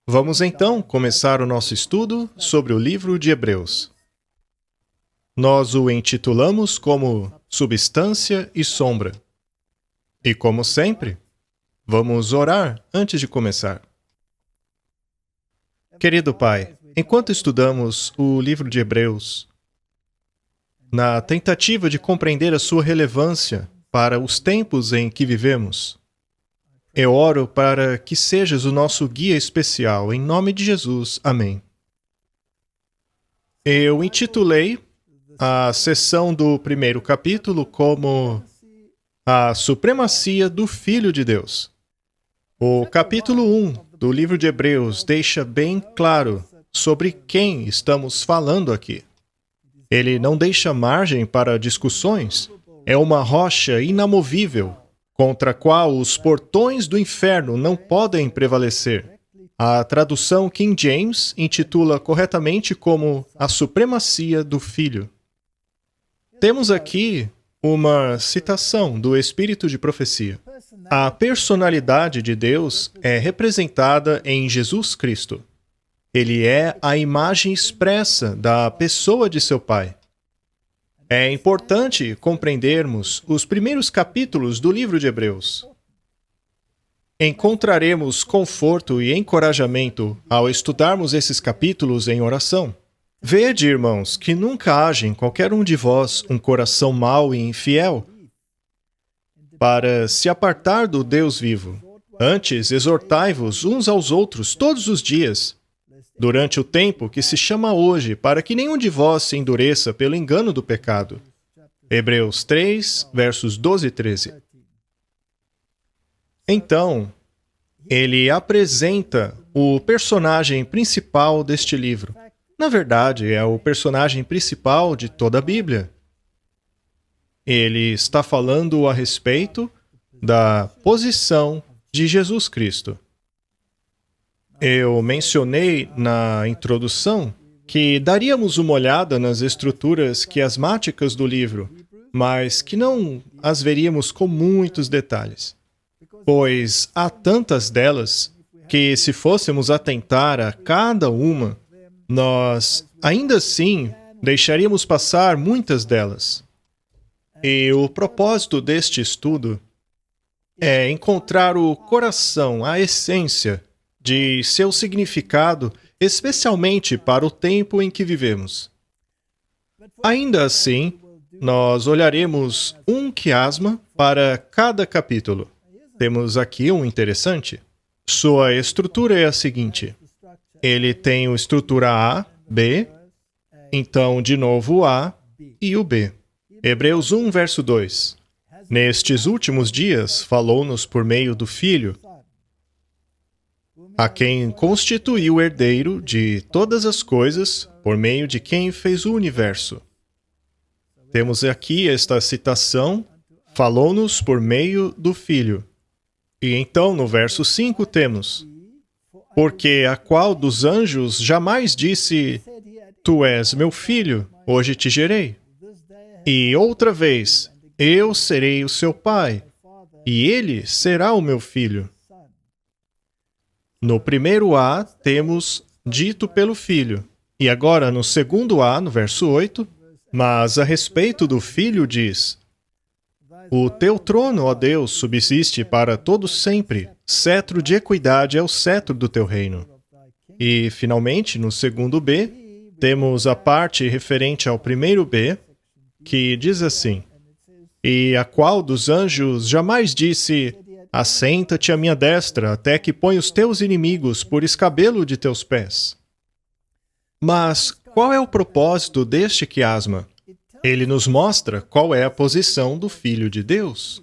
Vamos então começar o nosso estudo sobre o livro de Hebreus. Nós o intitulamos como Substância e Sombra. E como sempre, vamos orar antes de começar. Querido Pai, enquanto estudamos o livro de Hebreus, na tentativa de compreender a sua relevância para os tempos em que vivemos, eu oro para que sejas o nosso guia especial, em nome de Jesus. Amém. Eu intitulei a seção do primeiro capítulo como A Supremacia do Filho de Deus. O capítulo 1 do livro de Hebreus deixa bem claro sobre quem estamos falando aqui. Ele não deixa margem para discussões. É uma rocha inamovível, contra a qual os portões do inferno não podem prevalecer. A tradução King James intitula corretamente como A Supremacia do Filho. Temos aqui uma citação do Espírito de Profecia. A personalidade de Deus é representada em Jesus Cristo. Ele é a imagem expressa da pessoa de seu Pai. É importante compreendermos os primeiros capítulos do livro de Hebreus. Encontraremos conforto e encorajamento ao estudarmos esses capítulos em oração. Vede, irmãos, que nunca haja em qualquer um de vós um coração mau e infiel, para se apartar do Deus vivo. Antes, exortai-vos uns aos outros todos os dias, durante o tempo que se chama hoje, para que nenhum de vós se endureça pelo engano do pecado. Hebreus 3, versos 12 e 13. Então, ele apresenta o personagem principal deste livro. Na verdade, é o personagem principal de toda a Bíblia. Ele está falando a respeito da posição de Jesus Cristo. Eu mencionei na introdução que daríamos uma olhada nas estruturas quiasmáticas do livro, mas que não as veríamos com muitos detalhes, pois há tantas delas que, se fôssemos atentar a cada uma, nós, ainda assim, deixaríamos passar muitas delas. E o propósito deste estudo é encontrar o coração, a essência de seu significado, especialmente para o tempo em que vivemos. Ainda assim, nós olharemos um quiasma para cada capítulo. Temos aqui um interessante. Sua estrutura é a seguinte. Ele tem a estrutura A, B, então, de novo, o A e o B. Hebreus 1, verso 2. Nestes últimos dias, falou-nos por meio do Filho, a quem constituiu o herdeiro de todas as coisas, por meio de quem fez o universo. Temos aqui esta citação, falou-nos por meio do Filho. E então, no verso 5, temos, porque a qual dos anjos jamais disse, tu és meu filho, hoje te gerei. E outra vez, eu serei o seu pai, e ele será o meu filho. No primeiro A, temos dito pelo Filho. E agora, no segundo A, no verso 8, mas a respeito do Filho diz, o teu trono, ó Deus, subsiste para todo sempre. Cetro de equidade é o cetro do teu reino. E, finalmente, no segundo B, temos a parte referente ao primeiro B, que diz assim, e a qual dos anjos jamais disse, assenta-te à minha destra, até que ponha os teus inimigos por escabelo de teus pés. Mas qual é o propósito deste quiasma? Ele nos mostra qual é a posição do Filho de Deus.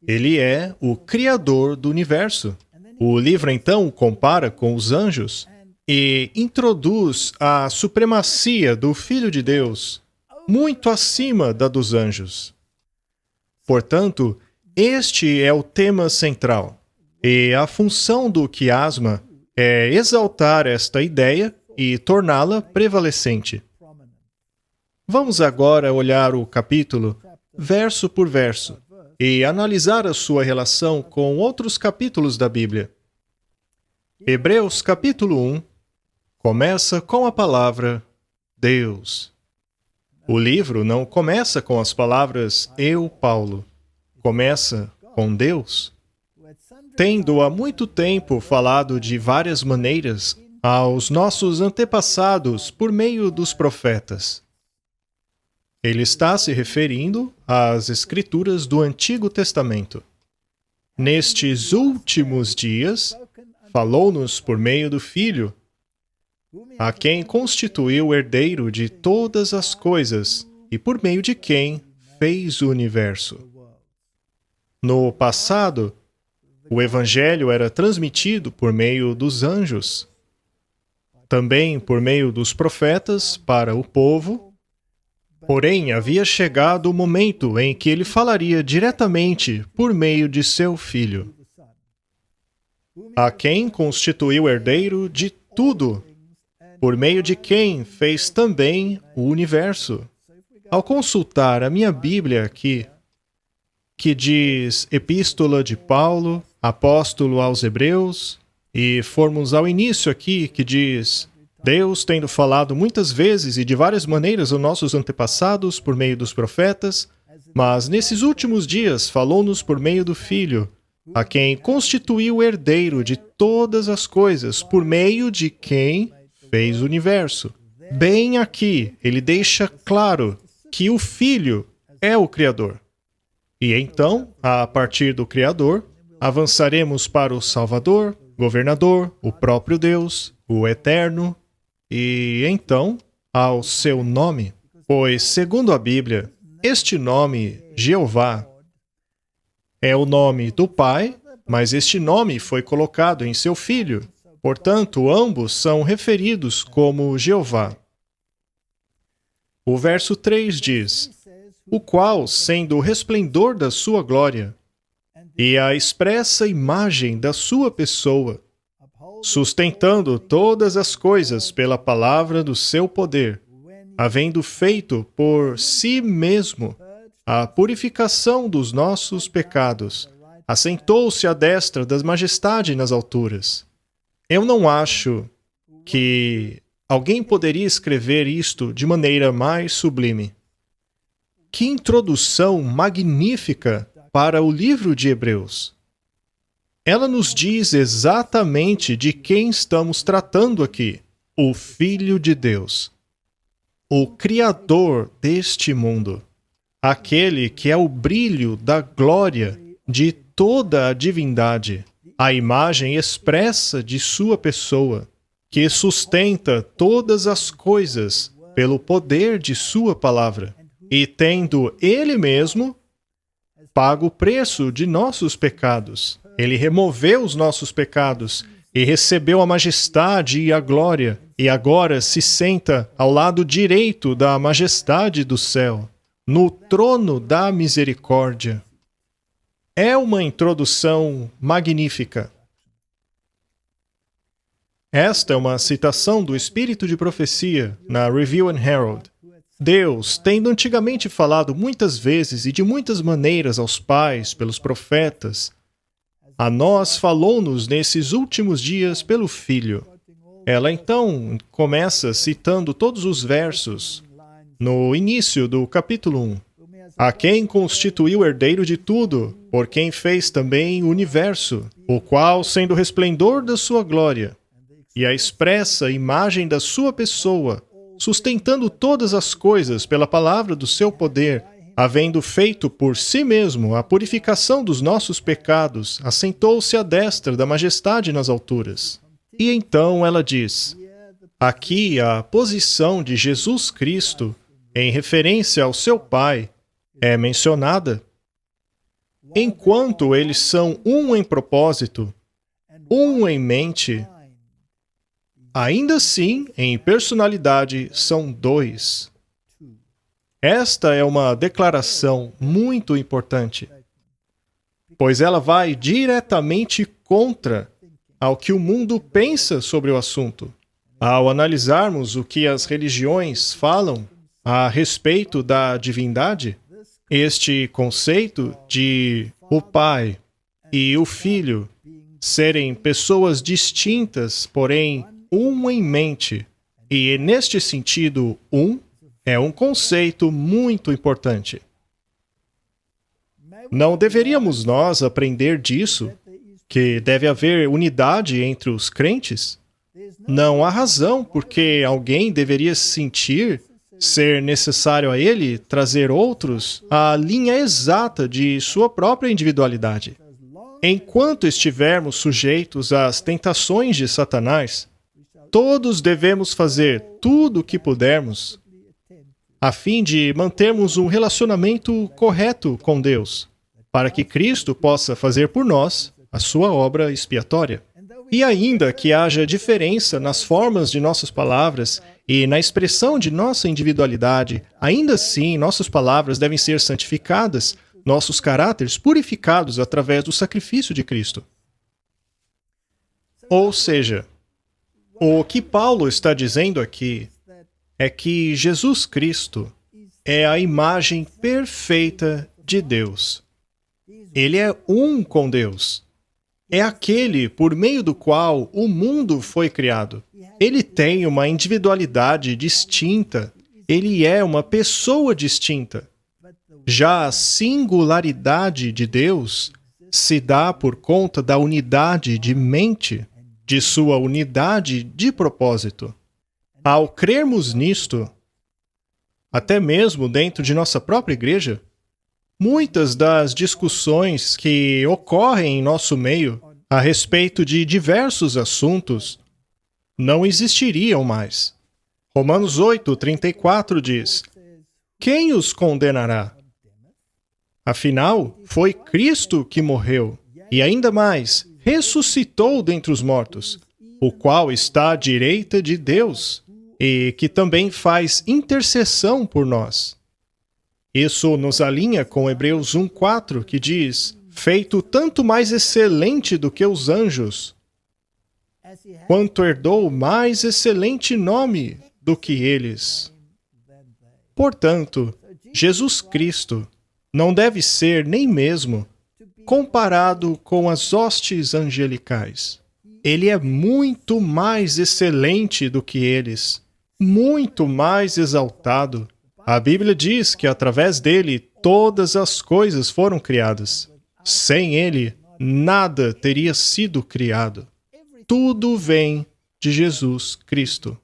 Ele é o Criador do universo. O livro, então, o compara com os anjos e introduz a supremacia do Filho de Deus muito acima da dos anjos. Portanto, este é o tema central. E a função do quiasma é exaltar esta ideia e torná-la prevalecente. Vamos agora olhar o capítulo, verso por verso, e analisar a sua relação com outros capítulos da Bíblia. Hebreus capítulo 1 começa com a palavra Deus. O livro não começa com as palavras eu, Paulo. Começa com Deus. Tendo há muito tempo falado de várias maneiras aos nossos antepassados por meio dos profetas. Ele está se referindo às Escrituras do Antigo Testamento. Nestes últimos dias, falou-nos por meio do Filho, a quem constituiu o herdeiro de todas as coisas e por meio de quem fez o universo. No passado, o Evangelho era transmitido por meio dos anjos, também por meio dos profetas para o povo, porém havia chegado o momento em que ele falaria diretamente por meio de seu Filho, a quem constituiu herdeiro de tudo, por meio de quem fez também o universo. Ao consultar a minha Bíblia aqui, que diz Epístola de Paulo, apóstolo aos Hebreus, e formos ao início aqui, que diz Deus tendo falado muitas vezes e de várias maneiras aos nossos antepassados por meio dos profetas, mas nesses últimos dias falou-nos por meio do Filho, a quem constituiu o herdeiro de todas as coisas, por meio de quem fez o universo. Bem aqui, ele deixa claro que o Filho é o Criador. E então, a partir do Criador, avançaremos para o Salvador, Governador, o próprio Deus, o Eterno, e então ao seu nome. Pois, segundo a Bíblia, este nome, Jeová, é o nome do Pai, mas este nome foi colocado em seu Filho. Portanto, ambos são referidos como Jeová. O verso 3 diz, o qual, sendo o resplendor da sua glória e a expressa imagem da sua pessoa, sustentando todas as coisas pela palavra do seu poder, havendo feito por si mesmo a purificação dos nossos pecados, assentou-se à destra da majestade nas alturas. Eu não acho que alguém poderia escrever isto de maneira mais sublime. Que introdução magnífica para o livro de Hebreus! Ela nos diz exatamente de quem estamos tratando aqui, o Filho de Deus, o Criador deste mundo, aquele que é o brilho da glória de toda a divindade, a imagem expressa de sua pessoa, que sustenta todas as coisas pelo poder de sua palavra, e tendo ele mesmo pago o preço de nossos pecados. Ele removeu os nossos pecados e recebeu a majestade e a glória, e agora se senta ao lado direito da majestade do céu, no trono da misericórdia. É uma introdução magnífica. Esta é uma citação do Espírito de Profecia, na Review and Herald. Deus, tendo antigamente falado muitas vezes e de muitas maneiras aos pais, pelos profetas, a nós falou-nos nesses últimos dias pelo Filho. Ela então começa citando todos os versos no início do capítulo 1. A quem constituiu herdeiro de tudo, por quem fez também o universo, o qual, sendo o resplendor da sua glória, e a expressa imagem da sua pessoa, sustentando todas as coisas pela palavra do seu poder, havendo feito por si mesmo a purificação dos nossos pecados, assentou-se à destra da majestade nas alturas. E então ela diz, aqui a posição de Jesus Cristo, em referência ao seu Pai, é mencionada. Enquanto eles são um em propósito, um em mente, ainda assim, em personalidade, são dois. Esta é uma declaração muito importante, pois ela vai diretamente contra ao que o mundo pensa sobre o assunto. Ao analisarmos o que as religiões falam a respeito da divindade, este conceito de o Pai e o Filho serem pessoas distintas, porém um em mente. E neste sentido, é um conceito muito importante. Não deveríamos nós aprender disso, que deve haver unidade entre os crentes? Não há razão porque alguém deveria sentir ser necessário a ele trazer outros à linha exata de sua própria individualidade. Enquanto estivermos sujeitos às tentações de Satanás, todos devemos fazer tudo o que pudermos a fim de mantermos um relacionamento correto com Deus, para que Cristo possa fazer por nós a sua obra expiatória. E ainda que haja diferença nas formas de nossas palavras e na expressão de nossa individualidade, ainda assim nossas palavras devem ser santificadas, nossos caráteres purificados através do sacrifício de Cristo. Ou seja, o que Paulo está dizendo aqui é que Jesus Cristo é a imagem perfeita de Deus. Ele é um com Deus. É aquele por meio do qual o mundo foi criado. Ele tem uma individualidade distinta. Ele é uma pessoa distinta. Já a singularidade de Deus se dá por conta da unidade de mente, de sua unidade de propósito. Ao crermos nisto, até mesmo dentro de nossa própria igreja, muitas das discussões que ocorrem em nosso meio a respeito de diversos assuntos não existiriam mais. Romanos 8:34 diz: quem os condenará? Afinal, foi Cristo que morreu, e ainda mais, ressuscitou dentre os mortos, o qual está à direita de Deus, e que também faz intercessão por nós. Isso nos alinha com Hebreus 1:4, que diz: feito tanto mais excelente do que os anjos, quanto herdou mais excelente nome do que eles. Portanto, Jesus Cristo não deve ser nem mesmo comparado com as hostes angelicais. Ele é muito mais excelente do que eles, muito mais exaltado. A Bíblia diz que através dele todas as coisas foram criadas. Sem ele, nada teria sido criado. Tudo vem de Jesus Cristo.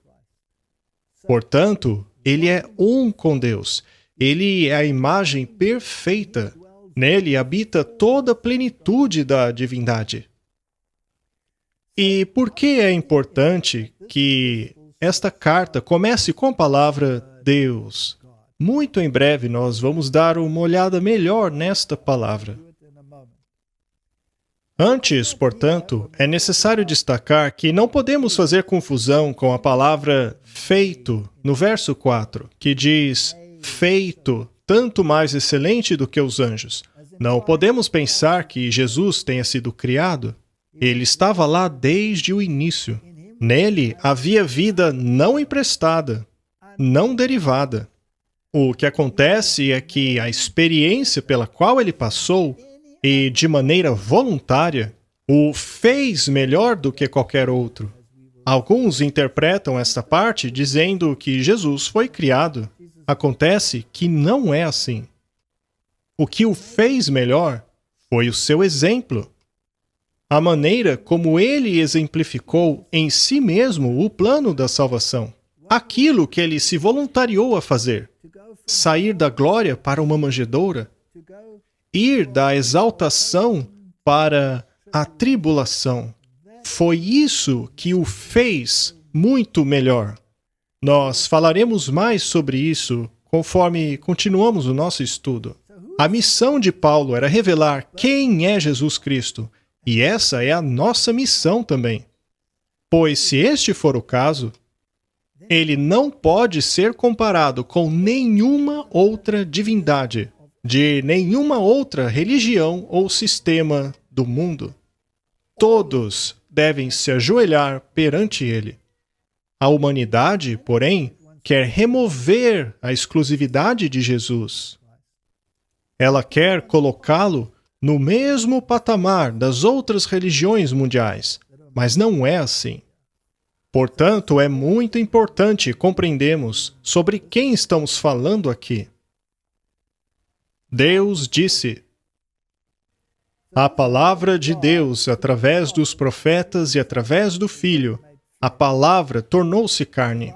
Portanto, ele é um com Deus. Ele é a imagem perfeita. Nele habita toda a plenitude da divindade. E por que é importante que esta carta comece com a palavra Deus? Muito em breve nós vamos dar uma olhada melhor nesta palavra. Antes, portanto, é necessário destacar que não podemos fazer confusão com a palavra feito, no verso 4, que diz feito, tanto mais excelente do que os anjos. Não podemos pensar que Jesus tenha sido criado. Ele estava lá desde o início. Nele havia vida não emprestada, não derivada. O que acontece é que a experiência pela qual ele passou, e de maneira voluntária, o fez melhor do que qualquer outro. Alguns interpretam esta parte dizendo que Jesus foi criado. Acontece que não é assim. O que o fez melhor foi o seu exemplo. A maneira como ele exemplificou em si mesmo o plano da salvação. Aquilo que ele se voluntariou a fazer. Sair da glória para uma manjedoura. Ir da exaltação para a tribulação. Foi isso que o fez muito melhor. Nós falaremos mais sobre isso conforme continuamos o nosso estudo. A missão de Paulo era revelar quem é Jesus Cristo, e essa é a nossa missão também. Pois se este for o caso, ele não pode ser comparado com nenhuma outra divindade, de nenhuma outra religião ou sistema do mundo. Todos devem se ajoelhar perante ele. A humanidade, porém, quer remover a exclusividade de Jesus. Ela quer colocá-lo no mesmo patamar das outras religiões mundiais, mas não é assim. Portanto, é muito importante compreendermos sobre quem estamos falando aqui. Deus disse: a palavra de Deus, através dos profetas e através do Filho, a palavra tornou-se carne.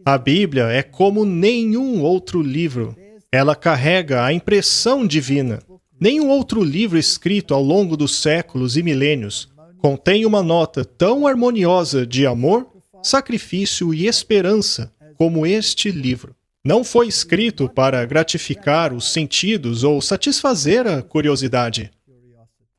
A Bíblia é como nenhum outro livro. Ela carrega a impressão divina. Nenhum outro livro escrito ao longo dos séculos e milênios contém uma nota tão harmoniosa de amor, sacrifício e esperança como este livro. Não foi escrito para gratificar os sentidos ou satisfazer a curiosidade.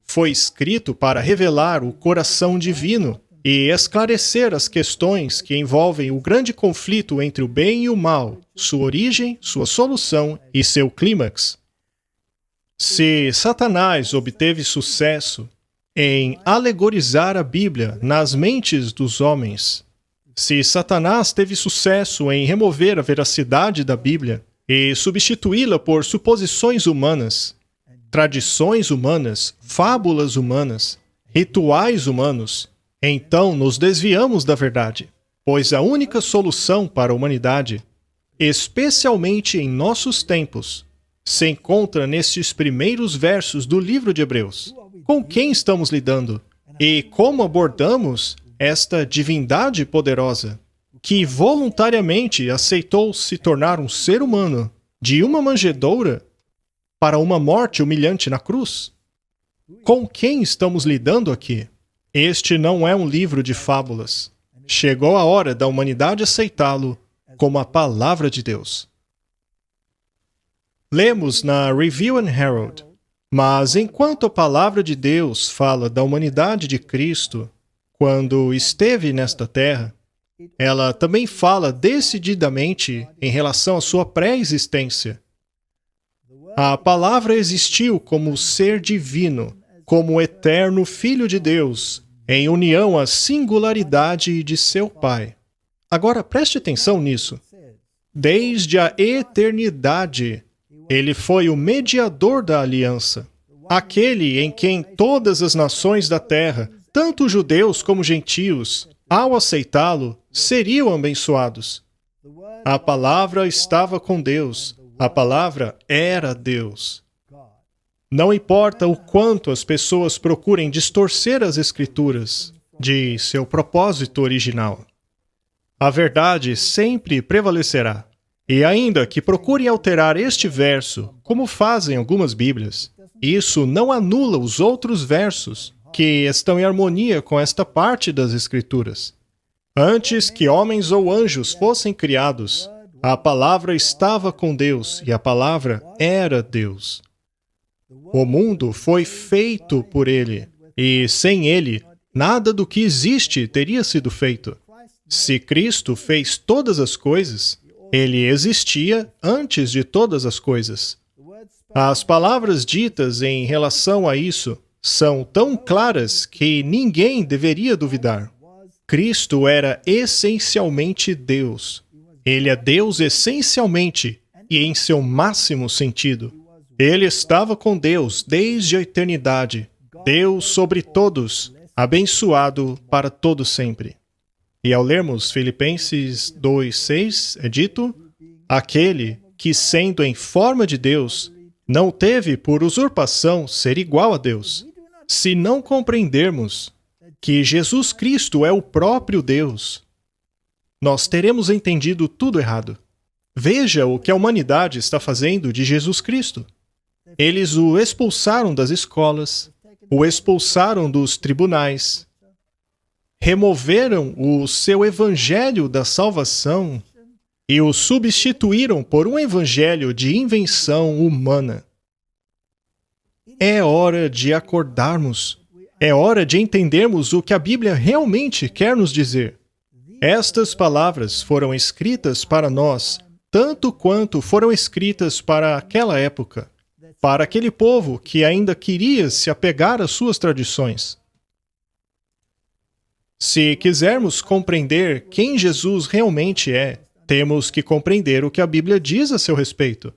Foi escrito para revelar o coração divino e esclarecer as questões que envolvem o grande conflito entre o bem e o mal, sua origem, sua solução e seu clímax. Se Satanás obteve sucesso em alegorizar a Bíblia nas mentes dos homens, se Satanás teve sucesso em remover a veracidade da Bíblia e substituí-la por suposições humanas, tradições humanas, fábulas humanas, rituais humanos, então nos desviamos da verdade, pois a única solução para a humanidade, especialmente em nossos tempos, se encontra nestes primeiros versos do livro de Hebreus. Com quem estamos lidando? E como abordamos esta divindade poderosa, que voluntariamente aceitou se tornar um ser humano de uma manjedoura para uma morte humilhante na cruz? Com quem estamos lidando aqui? Este não é um livro de fábulas. Chegou a hora da humanidade aceitá-lo como a palavra de Deus. Lemos na Review and Herald: mas enquanto a palavra de Deus fala da humanidade de Cristo, quando esteve nesta terra, ela também fala decididamente em relação à sua pré-existência. A palavra existiu como ser divino, como o eterno Filho de Deus, em união à singularidade de seu Pai. Agora preste atenção nisso. Desde a eternidade, ele foi o mediador da aliança, aquele em quem todas as nações da terra, tanto judeus como gentios, ao aceitá-lo, seriam abençoados. A palavra estava com Deus, a palavra era Deus. Não importa o quanto as pessoas procurem distorcer as Escrituras de seu propósito original, a verdade sempre prevalecerá. E ainda que procurem alterar este verso, como fazem algumas Bíblias, isso não anula os outros versos que estão em harmonia com esta parte das Escrituras. Antes que homens ou anjos fossem criados, a palavra estava com Deus e a palavra era Deus. O mundo foi feito por ele, e sem ele, nada do que existe teria sido feito. Se Cristo fez todas as coisas, ele existia antes de todas as coisas. As palavras ditas em relação a isso são tão claras que ninguém deveria duvidar. Cristo era essencialmente Deus. Ele é Deus essencialmente e em seu máximo sentido. Ele estava com Deus desde a eternidade, Deus sobre todos, abençoado para todo sempre. E ao lermos Filipenses 2:6, é dito: aquele que, sendo em forma de Deus, não teve por usurpação ser igual a Deus. Se não compreendermos que Jesus Cristo é o próprio Deus, nós teremos entendido tudo errado. Veja o que a humanidade está fazendo de Jesus Cristo. Eles o expulsaram das escolas, o expulsaram dos tribunais, removeram o seu evangelho da salvação e o substituíram por um evangelho de invenção humana. É hora de acordarmos. É hora de entendermos o que a Bíblia realmente quer nos dizer. Estas palavras foram escritas para nós, tanto quanto foram escritas para aquela época, para aquele povo que ainda queria se apegar às suas tradições. Se quisermos compreender quem Jesus realmente é, temos que compreender o que a Bíblia diz a seu respeito.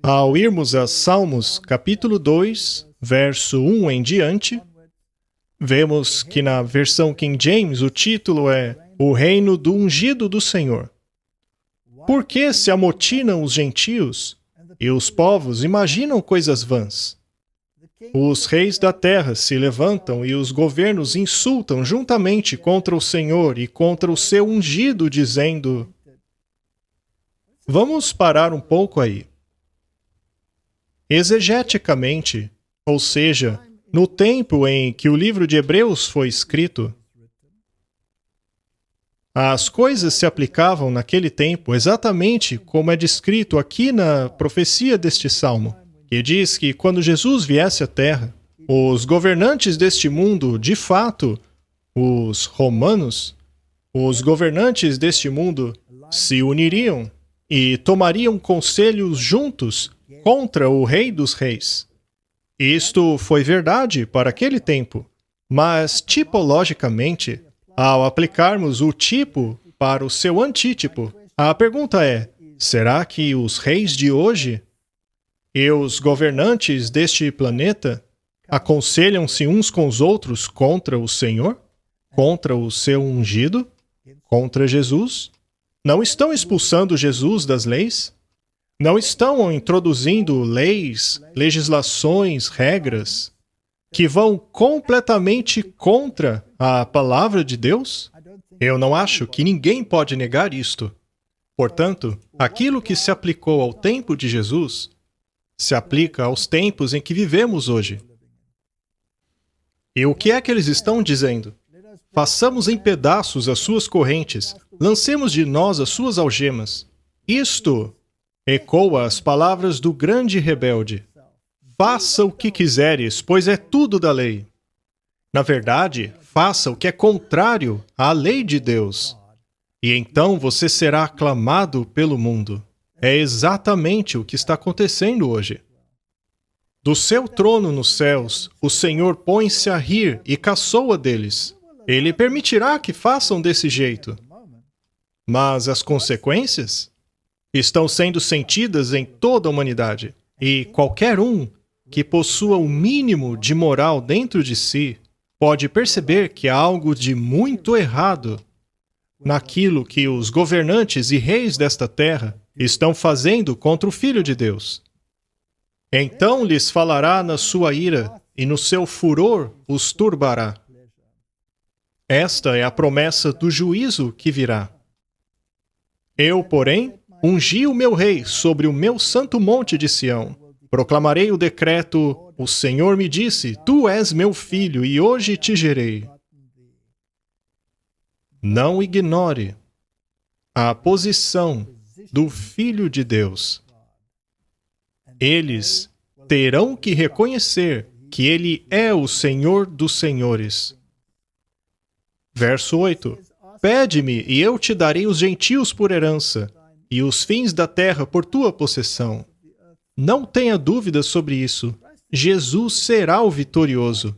Ao irmos a Salmos, capítulo 2, verso 1 em diante, vemos que na versão King James o título é O Reino do Ungido do Senhor. Por que se amotinam os gentios e os povos imaginam coisas vãs? Os reis da terra se levantam e os governos insultam juntamente contra o Senhor e contra o seu ungido, dizendo... Vamos parar um pouco aí. Exegeticamente, ou seja, no tempo em que o livro de Hebreus foi escrito, as coisas se aplicavam naquele tempo exatamente como é descrito aqui na profecia deste salmo, que diz que quando Jesus viesse à terra, os governantes deste mundo, de fato, os romanos, os governantes deste mundo se uniriam e tomariam conselhos juntos contra o Rei dos Reis. Isto foi verdade para aquele tempo, mas tipologicamente, ao aplicarmos o tipo para o seu antítipo, a pergunta é, será que os reis de hoje e os governantes deste planeta aconselham-se uns com os outros contra o Senhor? Contra o seu ungido? Contra Jesus? Não estão expulsando Jesus das leis? Não estão introduzindo leis, legislações, regras que vão completamente contra a palavra de Deus? Eu não acho que ninguém pode negar isto. Portanto, aquilo que se aplicou ao tempo de Jesus se aplica aos tempos em que vivemos hoje. E o que é que eles estão dizendo? Façamos em pedaços as suas correntes, lancemos de nós as suas algemas. Isto ecoa as palavras do grande rebelde. Faça o que quiseres, pois é tudo da lei. Na verdade, faça o que é contrário à lei de Deus. E então você será aclamado pelo mundo. É exatamente o que está acontecendo hoje. Do seu trono nos céus, o Senhor põe-se a rir e caçoa deles. Ele permitirá que façam desse jeito. Mas as consequências estão sendo sentidas em toda a humanidade. E qualquer um que possua o mínimo de moral dentro de si pode perceber que há algo de muito errado naquilo que os governantes e reis desta terra estão fazendo contra o Filho de Deus. Então lhes falará na sua ira, e no seu furor os turbará. Esta é a promessa do juízo que virá. Eu, porém, ungi o meu rei sobre o meu santo monte de Sião. Proclamarei o decreto, o Senhor me disse, tu és meu filho, e hoje te gerei. Não ignore a posição do Filho de Deus. Eles terão que reconhecer que Ele é o Senhor dos senhores. Verso 8. Pede-me, e eu te darei os gentios por herança, e os fins da terra por tua possessão. Não tenha dúvida sobre isso. Jesus será o vitorioso.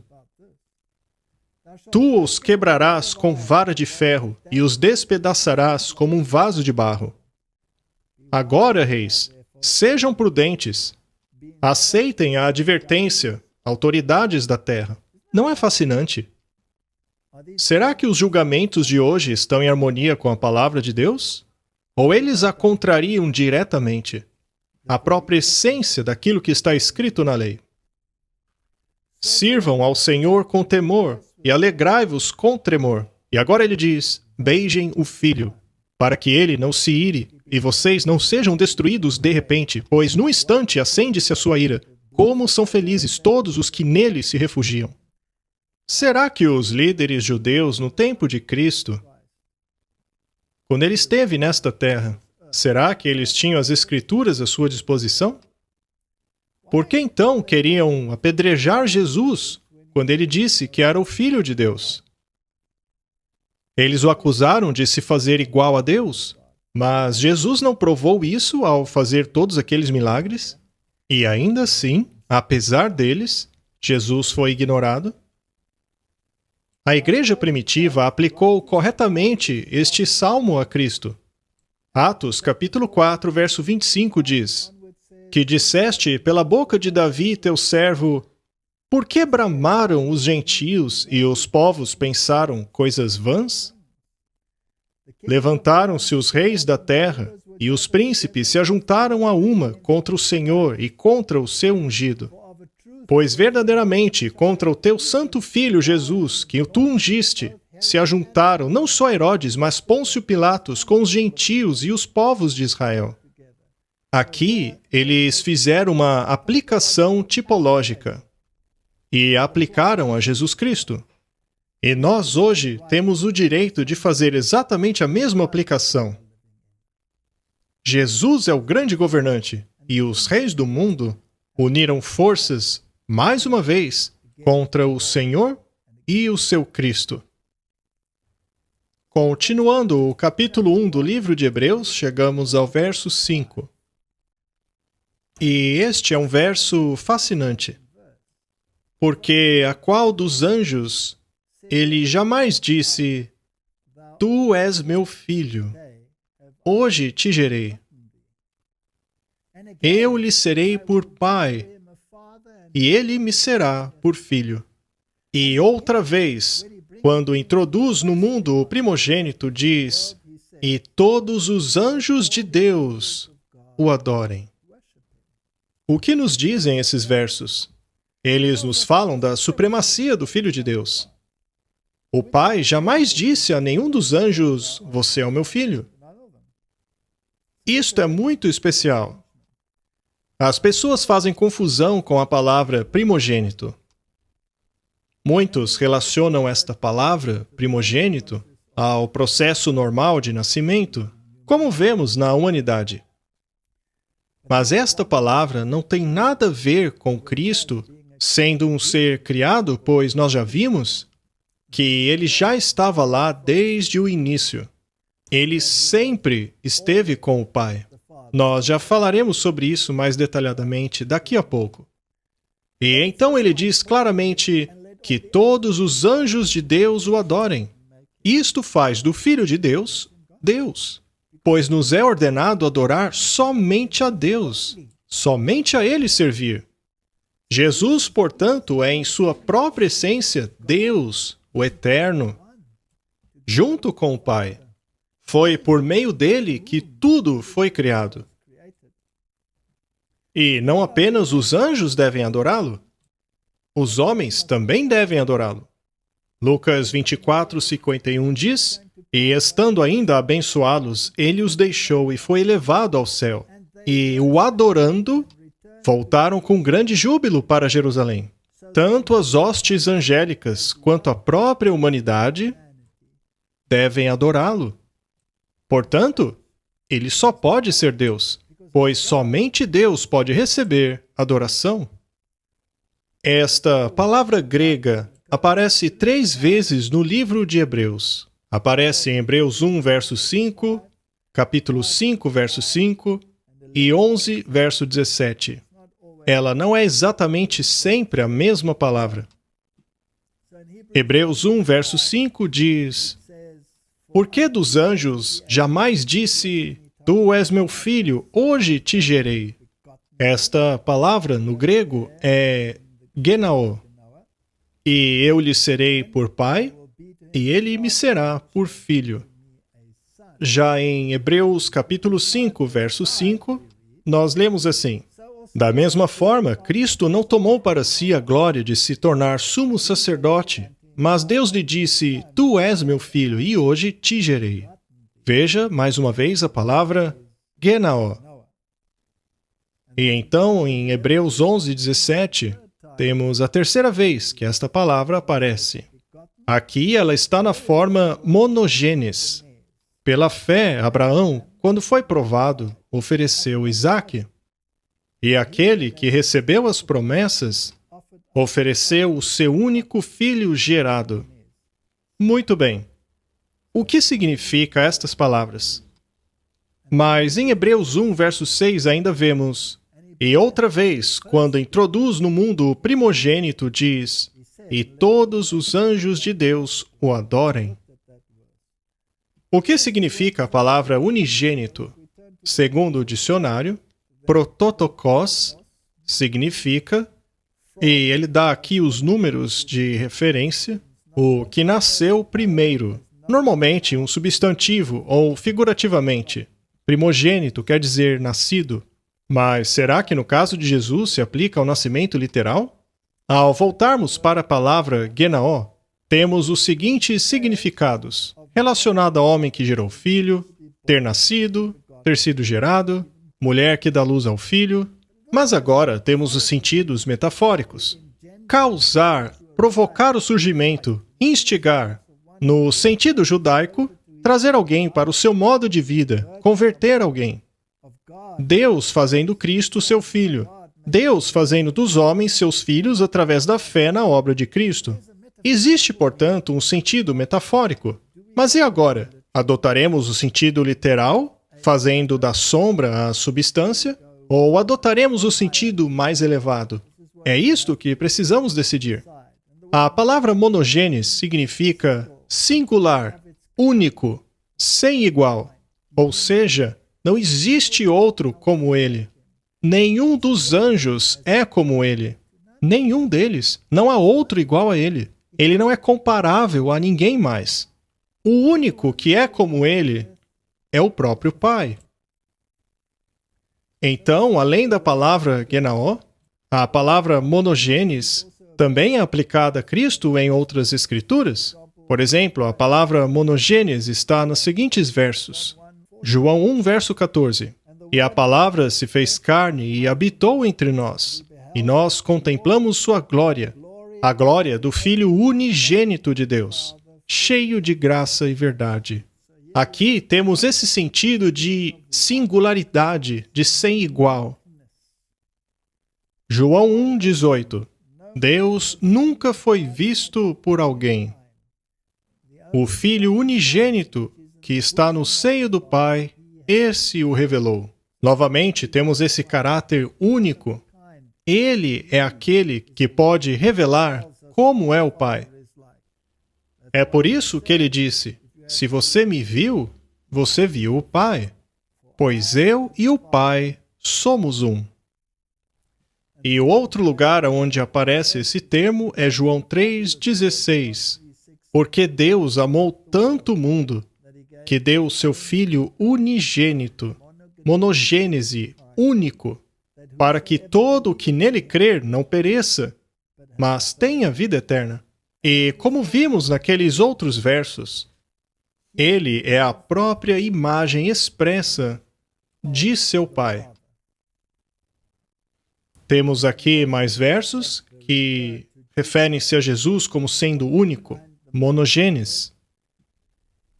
Tu os quebrarás com vara de ferro, e os despedaçarás como um vaso de barro. Agora, reis, sejam prudentes. Aceitem a advertência, autoridades da terra. Não é fascinante? Será que os julgamentos de hoje estão em harmonia com a palavra de Deus? Ou eles a contrariam diretamente? A própria essência daquilo que está escrito na lei. Sirvam ao Senhor com temor e alegrai-vos com tremor. E agora ele diz, beijem o Filho, para que ele não se ire e vocês não sejam destruídos de repente, pois no instante acende-se a sua ira. Como são felizes todos os que nele se refugiam. Será que os líderes judeus no tempo de Cristo, quando ele esteve nesta terra, será que eles tinham as Escrituras à sua disposição? Por que então queriam apedrejar Jesus quando ele disse que era o Filho de Deus? Eles o acusaram de se fazer igual a Deus, mas Jesus não provou isso ao fazer todos aqueles milagres? E ainda assim, apesar deles, Jesus foi ignorado? A igreja primitiva aplicou corretamente este salmo a Cristo. Atos, capítulo 4, verso 25 diz: que disseste pela boca de Davi, teu servo: por que bramaram os gentios e os povos pensaram coisas vãs? Levantaram-se os reis da terra, e os príncipes se ajuntaram a uma contra o Senhor e contra o seu ungido. Pois verdadeiramente contra o teu santo filho Jesus, que tu ungiste, se ajuntaram não só Herodes, mas Pôncio Pilatos com os gentios e os povos de Israel. Aqui, eles fizeram uma aplicação tipológica e a aplicaram a Jesus Cristo. E nós hoje temos o direito de fazer exatamente a mesma aplicação. Jesus é o grande governante e os reis do mundo uniram forças, mais uma vez, contra o Senhor e o seu Cristo. Continuando o capítulo 1 do livro de Hebreus, chegamos ao verso 5. E este é um verso fascinante, porque a qual dos anjos ele jamais disse: Tu és meu filho, hoje te gerei. Eu lhe serei por pai, e ele me será por filho. E outra vez, quando introduz no mundo o primogênito, diz: E todos os anjos de Deus o adorem. O que nos dizem esses versos? Eles nos falam da supremacia do Filho de Deus. O Pai jamais disse a nenhum dos anjos: Você é o meu filho. Isto é muito especial. As pessoas fazem confusão com a palavra primogênito. Muitos relacionam esta palavra, primogênito, ao processo normal de nascimento, como vemos na humanidade. Mas esta palavra não tem nada a ver com Cristo sendo um ser criado, pois nós já vimos que ele já estava lá desde o início. Ele sempre esteve com o Pai. Nós já falaremos sobre isso mais detalhadamente daqui a pouco. E então ele diz claramente que todos os anjos de Deus o adorem. Isto faz do Filho de Deus, Deus. Pois nos é ordenado adorar somente a Deus, somente a Ele servir. Jesus, portanto, é em sua própria essência Deus, o Eterno, junto com o Pai. Foi por meio dele que tudo foi criado. E não apenas os anjos devem adorá-lo, os homens também devem adorá-lo. Lucas 24:51 diz: E estando ainda a abençoá-los, ele os deixou e foi elevado ao céu. E, o adorando, voltaram com grande júbilo para Jerusalém. Tanto as hostes angélicas quanto a própria humanidade devem adorá-lo. Portanto, ele só pode ser Deus, pois somente Deus pode receber adoração. Esta palavra grega aparece 3 vezes no livro de Hebreus. Aparece em Hebreus 1, verso 5, capítulo 5, verso 5 e 11, verso 17. Ela não é exatamente sempre a mesma palavra. Hebreus 1, verso 5 diz: Por que dos anjos jamais disse: Tu és meu filho, hoje te gerei? Esta palavra no grego é genao. E eu lhe serei por pai, e ele me será por filho. Já em Hebreus capítulo 5, verso 5, nós lemos assim: Da mesma forma, Cristo não tomou para si a glória de se tornar sumo sacerdote, mas Deus lhe disse: Tu és meu filho, e hoje te gerei. Veja, mais uma vez, a palavra genao. E então, em Hebreus 11, 17, temos a terceira vez que esta palavra aparece. Aqui ela está na forma monogenes. Pela fé, Abraão, quando foi provado, ofereceu Isaque. E aquele que recebeu as promessas, ofereceu o seu único filho gerado. Muito bem. O que significa estas palavras? Mas em Hebreus 1, verso 6, ainda vemos: E outra vez, quando introduz no mundo o primogênito, diz: E todos os anjos de Deus o adorem. O que significa a palavra unigênito? Segundo o dicionário, Prototokos significa, e ele dá aqui os números de referência, o que nasceu primeiro. Normalmente um substantivo ou figurativamente. Primogênito quer dizer nascido. Mas será que no caso de Jesus se aplica ao nascimento literal? Ao voltarmos para a palavra genaó, temos os seguintes significados: relacionado ao homem que gerou filho, ter nascido, ter sido gerado, mulher que dá luz ao filho. Mas agora temos os sentidos metafóricos: causar, provocar o surgimento, instigar. No sentido judaico, trazer alguém para o seu modo de vida, converter alguém. Deus fazendo Cristo seu filho. Deus fazendo dos homens seus filhos através da fé na obra de Cristo. Existe, portanto, um sentido metafórico. Mas e agora? Adotaremos o sentido literal, fazendo da sombra a substância, ou adotaremos o sentido mais elevado? É isto que precisamos decidir. A palavra monogênes significa singular, único, sem igual. Ou seja, não existe outro como ele. Nenhum dos anjos é como ele. Nenhum deles. Não há outro igual a ele. Ele não é comparável a ninguém mais. O único que é como ele é o próprio Pai. Então, além da palavra genaó, a palavra monogênes também é aplicada a Cristo em outras escrituras. Por exemplo, a palavra monogênes está nos seguintes versos. João 1, verso 14. E a palavra se fez carne e habitou entre nós, e nós contemplamos sua glória, a glória do Filho unigênito de Deus, cheio de graça e verdade. Aqui temos esse sentido de singularidade, de sem igual. João 1, 18. Deus nunca foi visto por alguém. O Filho unigênito, que está no seio do Pai, esse o revelou. Novamente, temos esse caráter único. Ele é aquele que pode revelar como é o Pai. É por isso que ele disse: se você me viu, você viu o Pai, pois eu e o Pai somos um. E o outro lugar onde aparece esse termo é João 3,16. Porque Deus amou tanto o mundo, que deu o seu Filho unigênito, monogênese, único, para que todo o que nele crer não pereça, mas tenha vida eterna. E como vimos naqueles outros versos, ele é a própria imagem expressa de seu Pai. Temos aqui mais versos que referem-se a Jesus como sendo único, monogênes.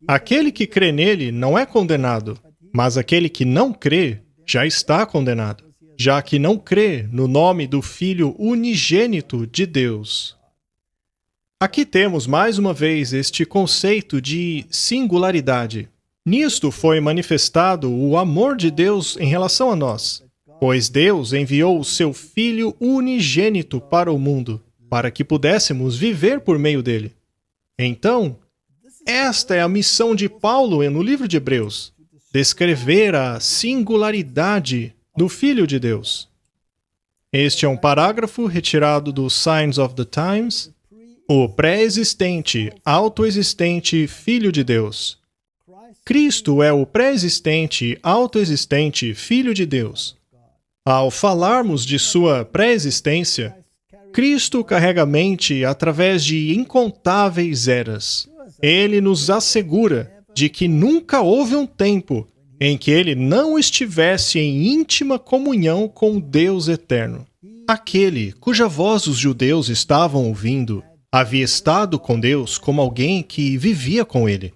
Aquele que crê nele não é condenado, mas aquele que não crê já está condenado, já que não crê no nome do Filho unigênito de Deus. Aqui temos mais uma vez este conceito de singularidade. Nisto foi manifestado o amor de Deus em relação a nós, pois Deus enviou o seu Filho unigênito para o mundo, para que pudéssemos viver por meio dele. Então, esta é a missão de Paulo no livro de Hebreus, descrever a singularidade do Filho de Deus. Este é um parágrafo retirado do Signs of the Times, o pré-existente, autoexistente Filho de Deus. Cristo é o pré-existente, autoexistente Filho de Deus. Ao falarmos de sua pré-existência, Cristo carrega a mente através de incontáveis eras. Ele nos assegura de que nunca houve um tempo em que ele não estivesse em íntima comunhão com o Deus eterno. Aquele cuja voz os judeus estavam ouvindo havia estado com Deus como alguém que vivia com ele.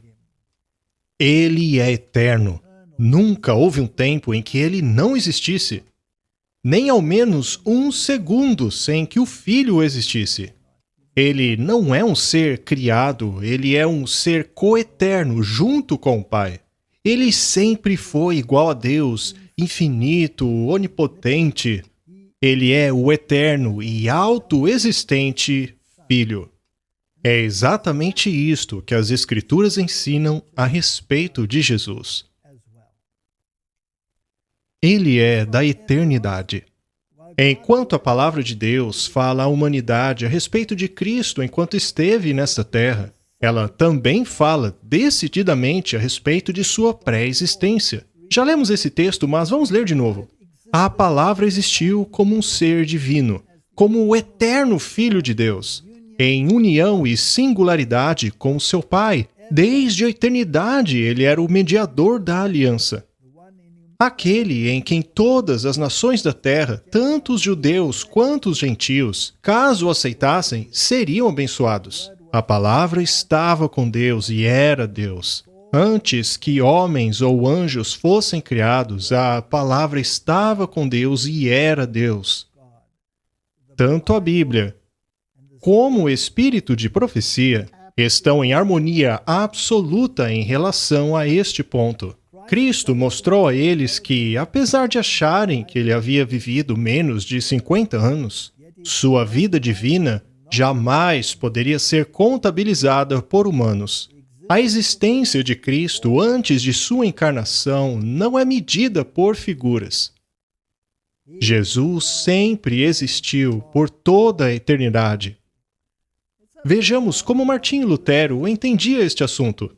Ele é eterno. Nunca houve um tempo em que ele não existisse, nem ao menos um segundo sem que o Filho existisse. Ele não é um ser criado, ele é um ser coeterno junto com o Pai. Ele sempre foi igual a Deus, infinito, onipotente. Ele é o eterno e autoexistente Filho. É exatamente isto que as Escrituras ensinam a respeito de Jesus. Ele é da eternidade. Enquanto a palavra de Deus fala à humanidade a respeito de Cristo enquanto esteve nesta terra, ela também fala decididamente a respeito de sua pré-existência. Já lemos esse texto, mas vamos ler de novo. A palavra existiu como um ser divino, como o eterno Filho de Deus, em união e singularidade com seu Pai. Desde a eternidade, ele era o mediador da aliança. Aquele em quem todas as nações da terra, tanto os judeus quanto os gentios, caso o aceitassem, seriam abençoados. A palavra estava com Deus e era Deus. Antes que homens ou anjos fossem criados, a palavra estava com Deus e era Deus. Tanto a Bíblia como o espírito de profecia estão em harmonia absoluta em relação a este ponto. Cristo mostrou a eles que, apesar de acharem que ele havia vivido menos de 50 anos, sua vida divina jamais poderia ser contabilizada por humanos. A existência de Cristo antes de sua encarnação não é medida por figuras. Jesus sempre existiu por toda a eternidade. Vejamos como Martinho Lutero entendia este assunto.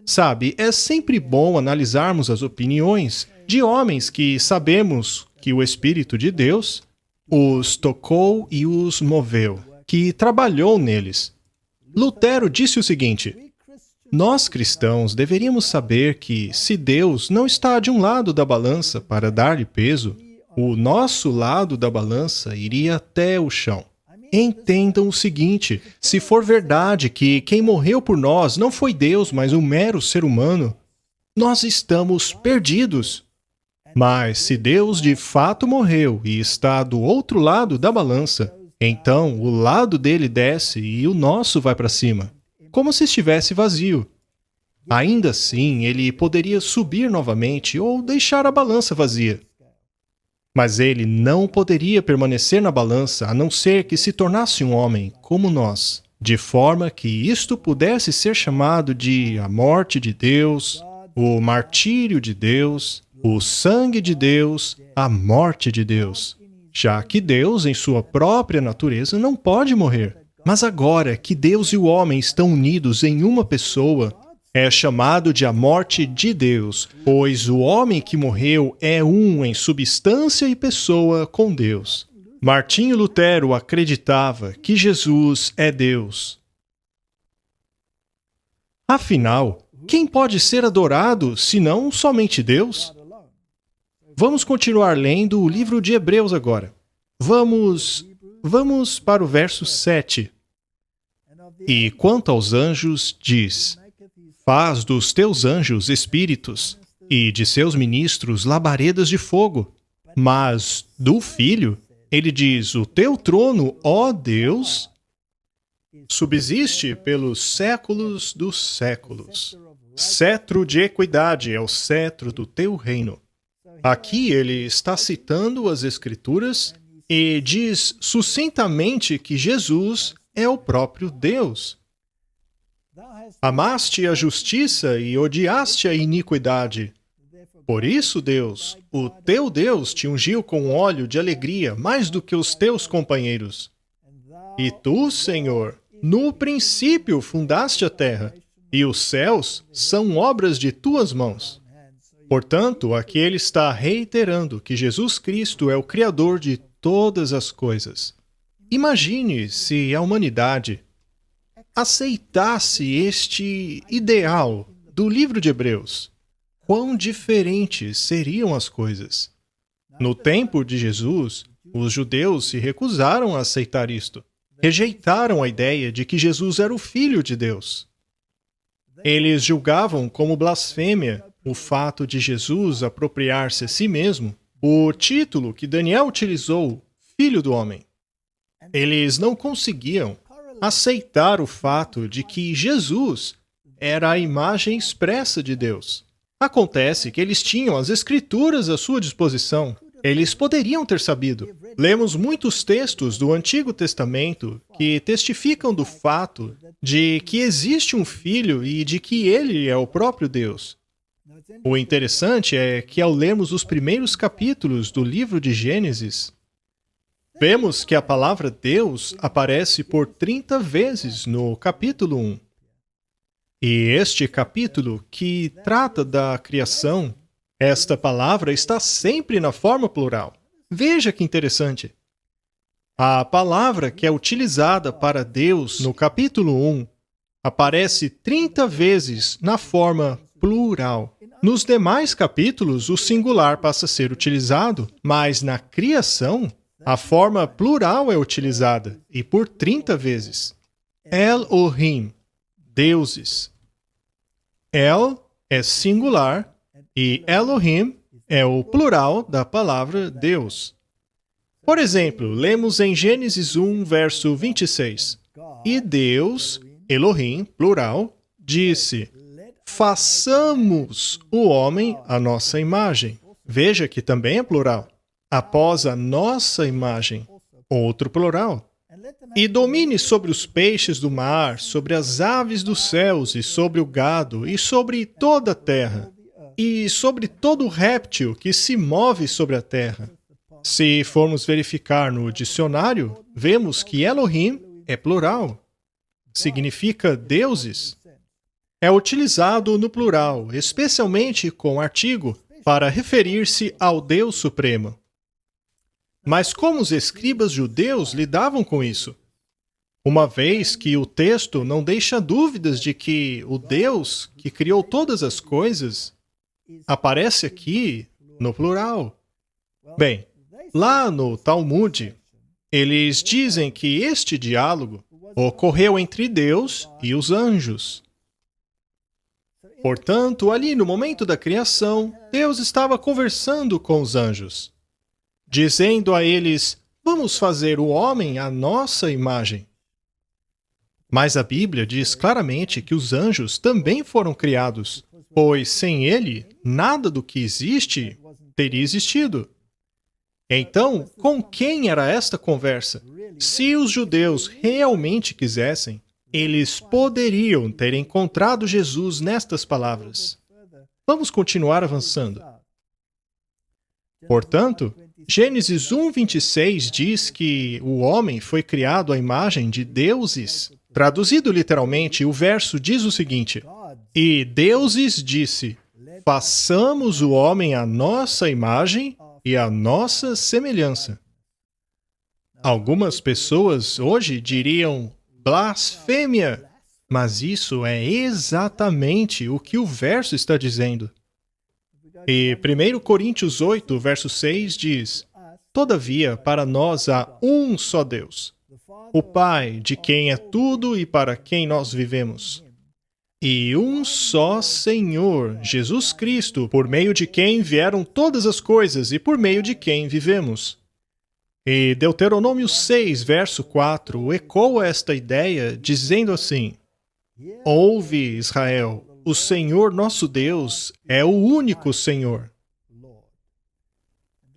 Sabe, é sempre bom analisarmos as opiniões de homens que sabemos que o Espírito de Deus os tocou e os moveu, que trabalhou neles. Lutero disse o seguinte: nós cristãos deveríamos saber que, se Deus não está de um lado da balança para dar-lhe peso, o nosso lado da balança iria até o chão. Entendam o seguinte: se for verdade que quem morreu por nós não foi Deus, mas um mero ser humano, nós estamos perdidos. Mas se Deus de fato morreu e está do outro lado da balança, então o lado dele desce e o nosso vai para cima, como se estivesse vazio. Ainda assim, ele poderia subir novamente ou deixar a balança vazia. Mas ele não poderia permanecer na balança a não ser que se tornasse um homem como nós, de forma que isto pudesse ser chamado de a morte de Deus, o martírio de Deus, o sangue de Deus, a morte de Deus. Já que Deus, em sua própria natureza, não pode morrer. Mas agora que Deus e o homem estão unidos em uma pessoa, é chamado de a morte de Deus, pois o homem que morreu é um em substância e pessoa com Deus. Martinho Lutero acreditava que Jesus é Deus. Afinal, quem pode ser adorado senão somente Deus? Vamos continuar lendo o livro de Hebreus agora. Vamos para o verso 7. E quanto aos anjos, diz: faz dos teus anjos espíritos, e de seus ministros labaredas de fogo. Mas do Filho, ele diz: o teu trono, ó Deus, subsiste pelos séculos dos séculos. Cetro de equidade é o cetro do teu reino. Aqui ele está citando as Escrituras e diz sucintamente que Jesus é o próprio Deus. Amaste a justiça e odiaste a iniquidade. Por isso, Deus, o teu Deus, te ungiu com óleo de alegria mais do que os teus companheiros. E tu, Senhor, no princípio fundaste a terra, e os céus são obras de tuas mãos. Portanto, aqui ele está reiterando que Jesus Cristo é o Criador de todas as coisas. Imagine se a humanidade aceitasse este ideal do livro de Hebreus. Quão diferentes seriam as coisas. No tempo de Jesus, os judeus se recusaram a aceitar isto. Rejeitaram a ideia de que Jesus era o Filho de Deus. Eles julgavam como blasfêmia o fato de Jesus apropriar-se a si mesmo o título que Daniel utilizou, Filho do Homem. Eles não conseguiam aceitar o fato de que Jesus era a imagem expressa de Deus. Acontece que eles tinham as Escrituras à sua disposição. Eles poderiam ter sabido. Lemos muitos textos do Antigo Testamento que testificam do fato de que existe um Filho e de que ele é o próprio Deus. O interessante é que, ao lermos os primeiros capítulos do livro de Gênesis, vemos que a palavra Deus aparece por 30 vezes no capítulo 1. E este capítulo, que trata da criação, esta palavra está sempre na forma plural. Veja que interessante. A palavra que é utilizada para Deus no capítulo 1 aparece 30 vezes na forma plural. Nos demais capítulos, o singular passa a ser utilizado, mas na criação, a forma plural é utilizada, e por 30 vezes. Elohim, deuses. El é singular e Elohim é o plural da palavra Deus. Por exemplo, lemos em Gênesis 1, verso 26. E Deus, Elohim, plural, disse: façamos o homem à nossa imagem. Veja que também é plural. Após a nossa imagem, outro plural. E domine sobre os peixes do mar, sobre as aves dos céus, e sobre o gado, e sobre toda a terra, e sobre todo réptil que se move sobre a terra. Se formos verificar no dicionário, vemos que Elohim é plural. Significa deuses. É utilizado no plural, especialmente com artigo, para referir-se ao Deus Supremo. Mas como os escribas judeus lidavam com isso? Uma vez que o texto não deixa dúvidas de que o Deus que criou todas as coisas aparece aqui no plural. Bem, lá no Talmud, eles dizem que este diálogo ocorreu entre Deus e os anjos. Portanto, ali no momento da criação, Deus estava conversando com os anjos, dizendo a eles: vamos fazer o homem à nossa imagem. Mas a Bíblia diz claramente que os anjos também foram criados, pois sem ele, nada do que existe teria existido. Então, com quem era esta conversa? Se os judeus realmente quisessem, eles poderiam ter encontrado Jesus nestas palavras. Vamos continuar avançando. Portanto, Gênesis 1:26 diz que o homem foi criado à imagem de deuses. Traduzido literalmente, o verso diz o seguinte: e deuses disse: façamos o homem à nossa imagem e à nossa semelhança. Algumas pessoas hoje diriam blasfêmia, mas isso é exatamente o que o verso está dizendo. E 1 Coríntios 8, verso 6 diz: todavia, para nós há um só Deus, o Pai, de quem é tudo e para quem nós vivemos. E um só Senhor, Jesus Cristo, por meio de quem vieram todas as coisas e por meio de quem vivemos. E Deuteronômio 6, verso 4, ecoa esta ideia, dizendo assim: ouve, Israel, o Senhor nosso Deus é o único Senhor.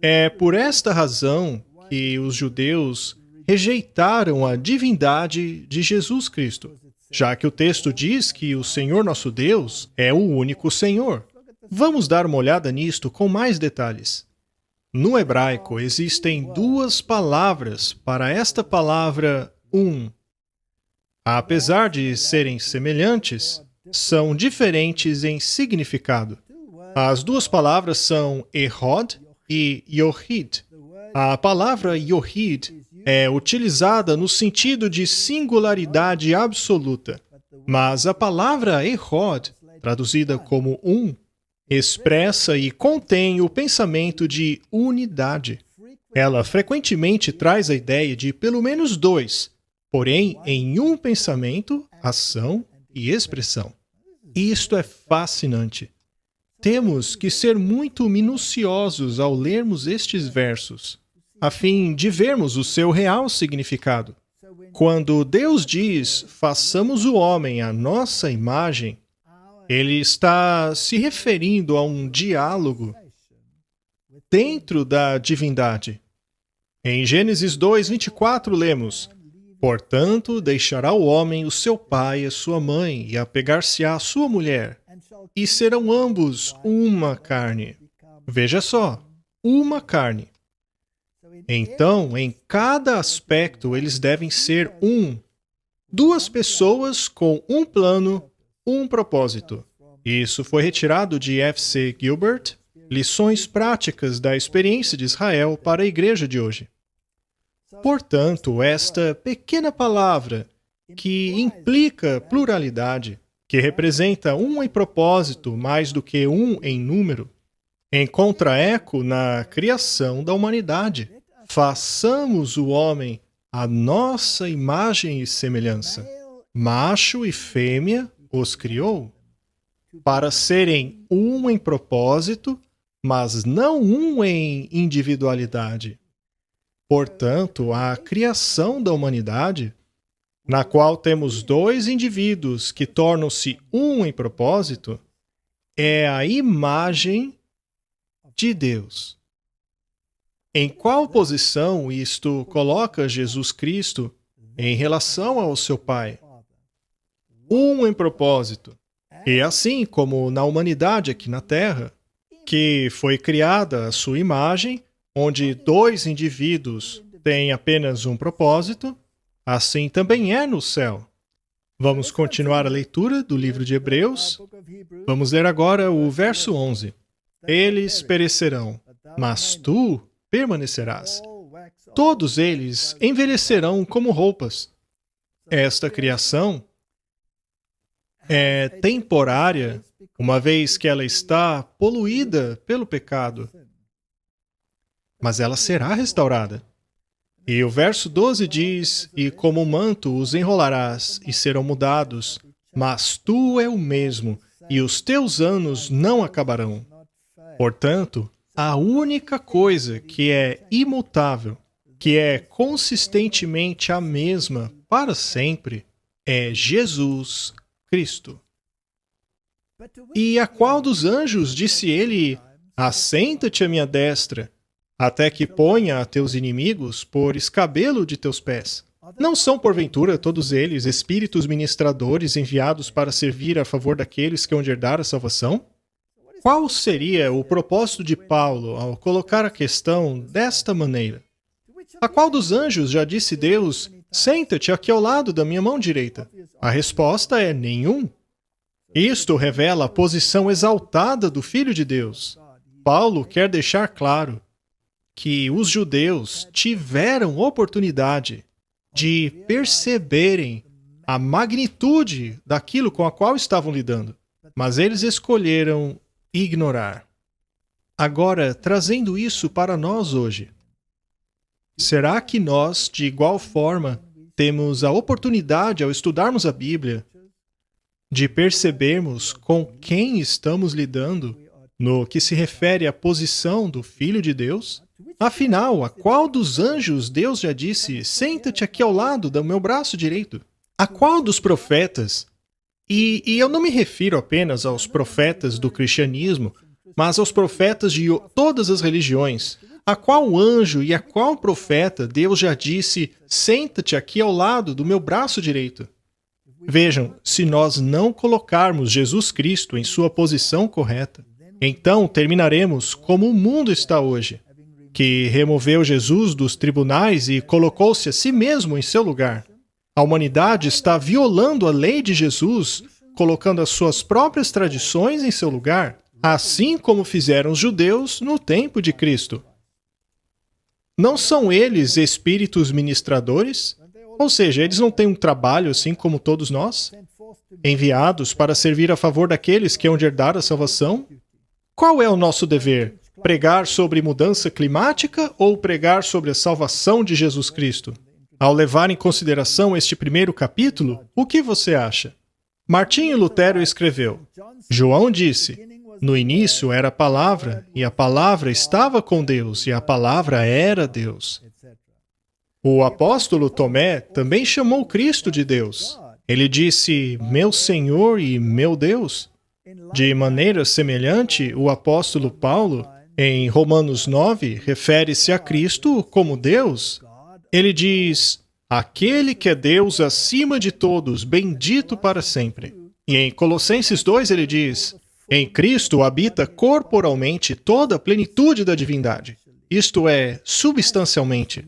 É por esta razão que os judeus rejeitaram a divindade de Jesus Cristo, já que o texto diz que o Senhor nosso Deus é o único Senhor. Vamos dar uma olhada nisto com mais detalhes. No hebraico, existem duas palavras para esta palavra um. Apesar de serem semelhantes, são diferentes em significado. As duas palavras são Ehod e Yohid. A palavra Yohid é utilizada no sentido de singularidade absoluta, mas a palavra Ehod, traduzida como um, expressa e contém o pensamento de unidade. Ela frequentemente traz a ideia de pelo menos dois, porém em um pensamento, ação e expressão. Isto é fascinante. Temos que ser muito minuciosos ao lermos estes versos, a fim de vermos o seu real significado. Quando Deus diz, façamos o homem à nossa imagem, ele está se referindo a um diálogo dentro da divindade. Em Gênesis 2:24 lemos: portanto, deixará o homem o seu pai e a sua mãe, e apegar-se-á à sua mulher, e serão ambos uma carne. Veja só, uma carne. Então, em cada aspecto, eles devem ser um. Duas pessoas com um plano, um propósito. Isso foi retirado de F.C. Gilbert, Lições Práticas da Experiência de Israel para a Igreja de hoje. Portanto, esta pequena palavra, que implica pluralidade, que representa um em propósito mais do que um em número, encontra eco na criação da humanidade. Façamos o homem à nossa imagem e semelhança. Macho e fêmea os criou, para serem um em propósito, mas não um em individualidade. Portanto, a criação da humanidade, na qual temos dois indivíduos que tornam-se um em propósito, é a imagem de Deus. Em qual posição isto coloca Jesus Cristo em relação ao seu Pai? Um em propósito. E assim como na humanidade aqui na Terra, que foi criada a sua imagem, onde dois indivíduos têm apenas um propósito, assim também é no céu. Vamos continuar a leitura do livro de Hebreus. Vamos ler agora o verso 11. Eles perecerão, mas tu permanecerás. Todos eles envelhecerão como roupas. Esta criação é temporária, uma vez que ela está poluída pelo pecado. Mas ela será restaurada. E o verso 12 diz, e como manto os enrolarás e serão mudados, mas tu é o mesmo, e os teus anos não acabarão. Portanto, a única coisa que é imutável, que é consistentemente a mesma para sempre, é Jesus Cristo. E a qual dos anjos disse ele, assenta-te à minha destra, até que ponha a teus inimigos por escabelo de teus pés? Não são, porventura, todos eles espíritos ministradores enviados para servir a favor daqueles que hão de herdar a salvação? Qual seria o propósito de Paulo ao colocar a questão desta maneira? A qual dos anjos já disse Deus, senta-te aqui ao lado da minha mão direita? A resposta é nenhum. Isto revela a posição exaltada do Filho de Deus. Paulo quer deixar claro que os judeus tiveram oportunidade de perceberem a magnitude daquilo com a qual estavam lidando, mas eles escolheram ignorar. Agora, trazendo isso para nós hoje, será que nós, de igual forma, temos a oportunidade, ao estudarmos a Bíblia, de percebermos com quem estamos lidando no que se refere à posição do Filho de Deus? Afinal, a qual dos anjos Deus já disse, senta-te aqui ao lado do meu braço direito? A qual dos profetas? E eu não me refiro apenas aos profetas do cristianismo, mas aos profetas de todas as religiões. A qual anjo e a qual profeta Deus já disse, senta-te aqui ao lado do meu braço direito? Vejam, se nós não colocarmos Jesus Cristo em sua posição correta, então terminaremos como o mundo está hoje, que removeu Jesus dos tribunais e colocou-se a si mesmo em seu lugar. A humanidade está violando a lei de Jesus, colocando as suas próprias tradições em seu lugar, assim como fizeram os judeus no tempo de Cristo. Não são eles espíritos ministradores? Ou seja, eles não têm um trabalho assim como todos nós? Enviados para servir a favor daqueles que hão de herdar a salvação? Qual é o nosso dever? Pregar sobre mudança climática ou pregar sobre a salvação de Jesus Cristo? Ao levar em consideração este primeiro capítulo, o que você acha? Martinho Lutero escreveu, João disse, no início era a palavra, e a palavra estava com Deus, e a palavra era Deus. O apóstolo Tomé também chamou Cristo de Deus. Ele disse, meu Senhor e meu Deus. De maneira semelhante, o apóstolo Paulo, em Romanos 9, refere-se a Cristo como Deus. Ele diz, aquele que é Deus acima de todos, bendito para sempre. E em Colossenses 2 ele diz, Em Cristo habita corporalmente toda a plenitude da divindade. Isto é, substancialmente.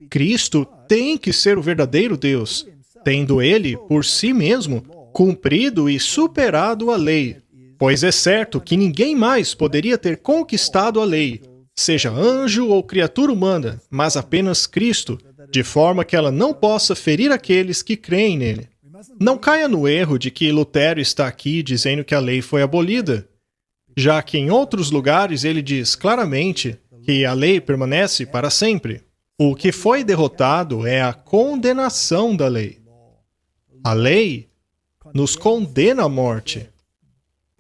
Cristo tem que ser o verdadeiro Deus, tendo ele, por si mesmo, cumprido e superado a lei. Pois é certo que ninguém mais poderia ter conquistado a lei, seja anjo ou criatura humana, mas apenas Cristo, de forma que ela não possa ferir aqueles que creem nele. Não caia no erro de que Lutero está aqui dizendo que a lei foi abolida, já que em outros lugares ele diz claramente que a lei permanece para sempre. O que foi derrotado é a condenação da lei. A lei nos condena à morte.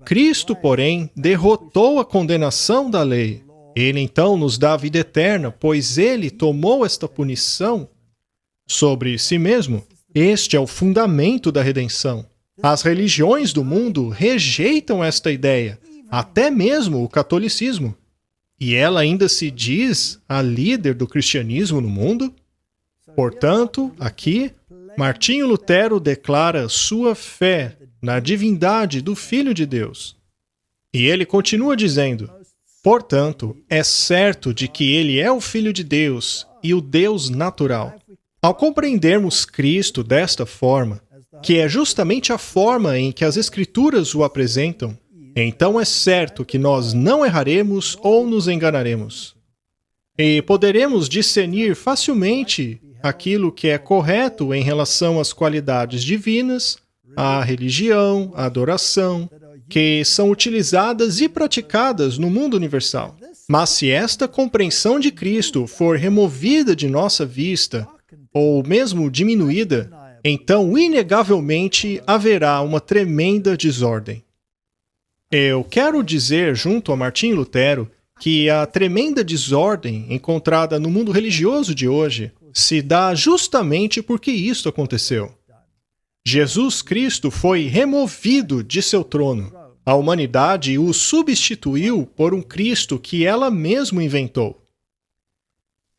Cristo, porém, derrotou a condenação da lei. Ele então nos dá a vida eterna, pois ele tomou esta punição sobre si mesmo. Este é o fundamento da redenção. As religiões do mundo rejeitam esta ideia, até mesmo o catolicismo. E ela ainda se diz a líder do cristianismo no mundo? Portanto, aqui, Martinho Lutero declara sua fé na divindade do Filho de Deus. E ele continua dizendo: portanto, é certo de que ele é o Filho de Deus e o Deus natural. Ao compreendermos Cristo desta forma, que é justamente a forma em que as Escrituras o apresentam, então é certo que nós não erraremos ou nos enganaremos. E poderemos discernir facilmente aquilo que é correto em relação às qualidades divinas, à religião, à adoração, que são utilizadas e praticadas no mundo universal. Mas se esta compreensão de Cristo for removida de nossa vista, ou mesmo diminuída, então inegavelmente haverá uma tremenda desordem. Eu quero dizer, junto a Martinho Lutero, que a tremenda desordem encontrada no mundo religioso de hoje se dá justamente porque isto aconteceu. Jesus Cristo foi removido de seu trono. A humanidade o substituiu por um Cristo que ela mesma inventou.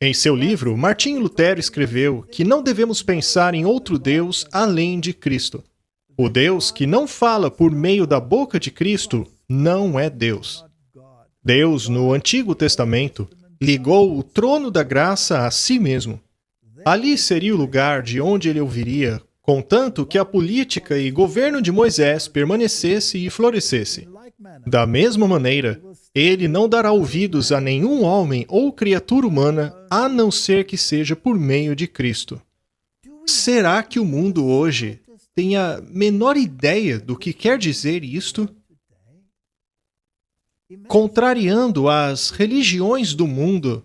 Em seu livro, Martinho Lutero escreveu que não devemos pensar em outro Deus além de Cristo. O Deus que não fala por meio da boca de Cristo não é Deus. Deus, no Antigo Testamento, ligou o trono da graça a si mesmo. Ali seria o lugar de onde ele ouviria, contanto que a política e governo de Moisés permanecesse e florescesse. Da mesma maneira, ele não dará ouvidos a nenhum homem ou criatura humana, a não ser que seja por meio de Cristo. Será que o mundo hoje tem a menor ideia do que quer dizer isto? Contrariando as religiões do mundo,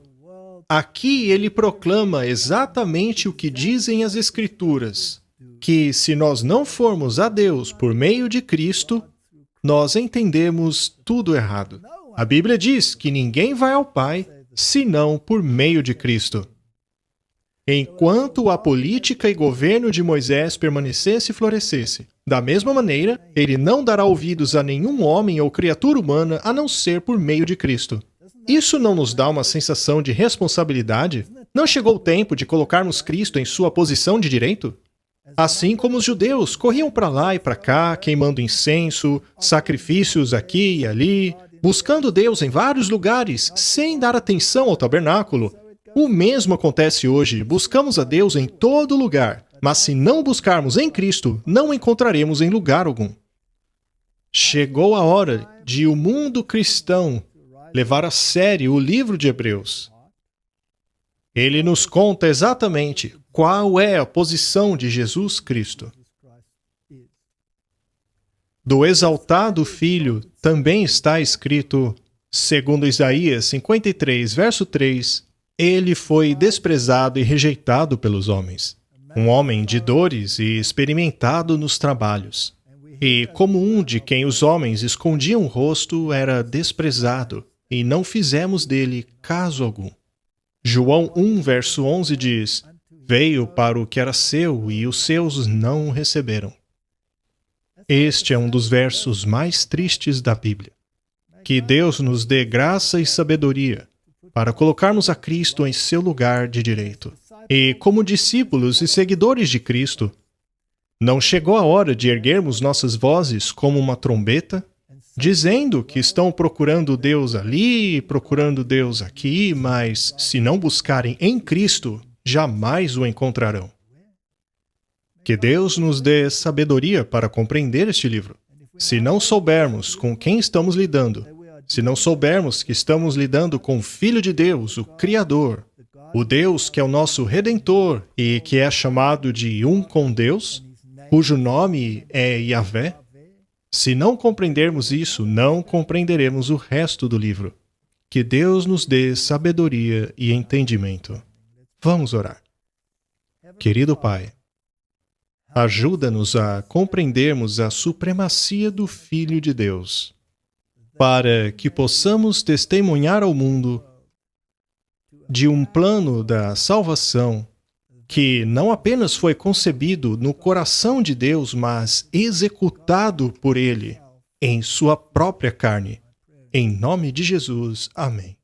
aqui ele proclama exatamente o que dizem as Escrituras, que se nós não formos a Deus por meio de Cristo, nós entendemos tudo errado. A Bíblia diz que ninguém vai ao Pai senão por meio de Cristo. Enquanto a política e governo de Moisés permanecesse e florescesse, da mesma maneira, ele não dará ouvidos a nenhum homem ou criatura humana a não ser por meio de Cristo. Isso não nos dá uma sensação de responsabilidade? Não chegou o tempo de colocarmos Cristo em sua posição de direito? Assim como os judeus corriam para lá e para cá, queimando incenso, sacrifícios aqui e ali, buscando Deus em vários lugares, sem dar atenção ao tabernáculo, o mesmo acontece hoje. Buscamos a Deus em todo lugar, mas se não buscarmos em Cristo, não o encontraremos em lugar algum. Chegou a hora de o mundo cristão levar a sério o livro de Hebreus. Ele nos conta exatamente qual é a posição de Jesus Cristo. Do exaltado Filho também está escrito, segundo Isaías 53, verso 3, ele foi desprezado e rejeitado pelos homens, um homem de dores e experimentado nos trabalhos. E como um de quem os homens escondiam o rosto, era desprezado, e não fizemos dele caso algum. João 1, verso 11 diz, veio para o que era seu e os seus não o receberam. Este é um dos versos mais tristes da Bíblia. Que Deus nos dê graça e sabedoria para colocarmos a Cristo em seu lugar de direito. E, como discípulos e seguidores de Cristo, não chegou a hora de erguermos nossas vozes como uma trombeta dizendo que estão procurando Deus ali, procurando Deus aqui, mas se não buscarem em Cristo, jamais o encontrarão. Que Deus nos dê sabedoria para compreender este livro. Se não soubermos com quem estamos lidando, se não soubermos que estamos lidando com o Filho de Deus, o Criador, o Deus que é o nosso Redentor e que é chamado de um com Deus, cujo nome é Yahvé, se não compreendermos isso, não compreenderemos o resto do livro. Que Deus nos dê sabedoria e entendimento. Vamos orar. Querido Pai, ajuda-nos a compreendermos a supremacia do Filho de Deus, para que possamos testemunhar ao mundo de um plano da salvação que não apenas foi concebido no coração de Deus, mas executado por Ele em sua própria carne. Em nome de Jesus. Amém.